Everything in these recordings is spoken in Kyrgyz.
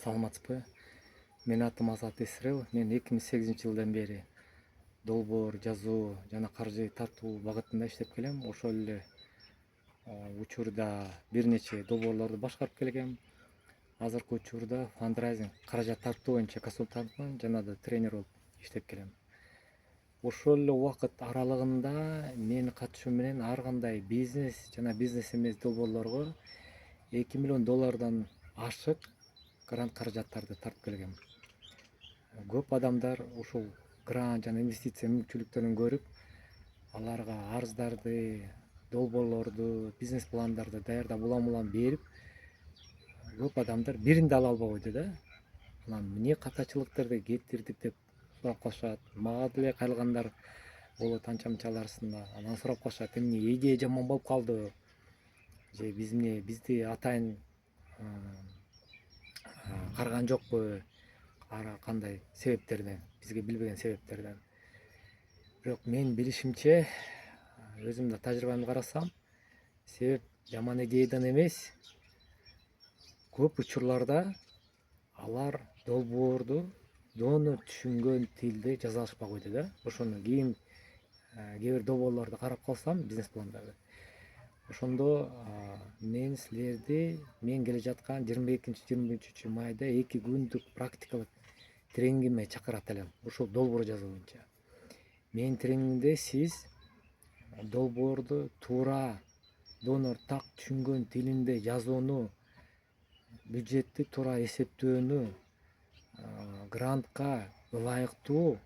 Саламатсызбы? Менин атым Азат Эсрел. Мен 2008-жылдан бери долбоор жазуу жана каржы тартуу багытында иштеп келем. Ошол эле учурда бир нече долбоорлорду башкарып келгем. Азыркы учурда фандрайзинг, каражат тартуу боюнча консультантмын жана да тренер болуп иштеп келем. Ошол эле убакыт аралыгында менин катышуум менен ар кандай бизнес жана бизнес эмес долбоорлорго $2 миллион ашык грант каражаттарды тартып келгем. Көп адамдар ушул грант жана инвестиция мүмкүнчүлүктөрүн көрүп, аларга арыздарды, долбоорлорду, бизнес пландарды даярдап улам берип, көп адамдар бирин да ала албай койду да. Анан эмне катачылыктарды кетирдик деп сурап калышат. Мага деле кайрылгандар болот анча мынча арасында. Анан сурап калышат, эмне идея жаман болуп калды же бизди атайын карган жокпу, кандай себептерден, бизге билбеген себептерден. Бирок мен билишимче, өзүм да тажрыйбамды карасам, себеп жаман идеядан эмес. Көп учурларда алар долбоорду донор түшүнгөн тилде жаза алышпай койду да. Ошону кийин кээ бир долбоорлорду карап калсам, бизнес пландарды. Ошондо мен силерди келе жаткан 22-23 майда 2 күндүк практикалык тренингиме чакырат элем. Ушул долбоор жазуу боюнча. Менин тренингимде сиз долбоорду туура донор так түшүнгөн тилинде жазууну, бюджетти туура эсептөөнү, грантка ылайыктуу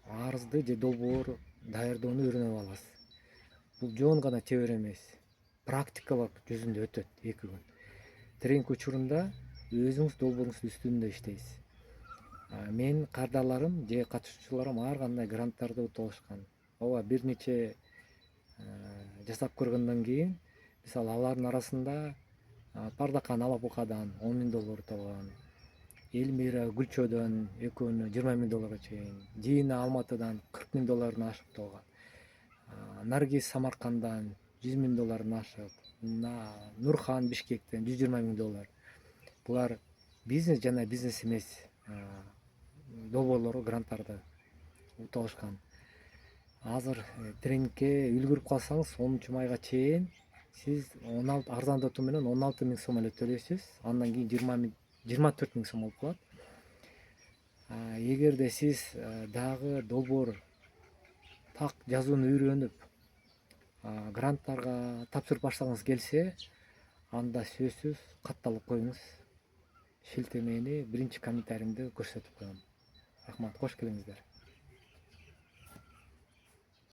арызды же долбоор даярдоону үйрөнүп аласыз. Бул жөн гана теория эмес, практикалык жүзүндө өтөт 2 күн. Тренинг учурунда өзүңүз долбооруңуздун үстүндө иштейсиз. Менин кардарларым же катышуучуларым ар кандай гранттарды утуп алышкан. Ооба, бир нече жасап көргөндөн кийин, мисалы алардын арасында Пардакан Алапукадан $10 миң утуп алган, Элмира Гүлчөдөн экөөнү $20 миң чейин, Дина Алматыдан $40 миң ашык утуп алган, Наргиз Самаркандан $100 миң ашык, Нурхан Бишкектен $120 миң. Булар бизнес жана бизнес эмес долбоорлорго гранттарды утуп алышкан. Азыр тренингке үлгүрүп калсаңыз 10-майга чейин сиз арзандатуу менен $16 миң эле төлөйсүз. Андан кийин $24 миң болуп калат. Эгерде сиз дагы долбоор так жазууну үйрөнүп, гранттарга тапшырып баштагыңыз келсе, анда сөзсүз катталып коюңуз. Шилтемени биринчи комментариymde көрсөтүп коем. Рахмат, кош келиңиздер.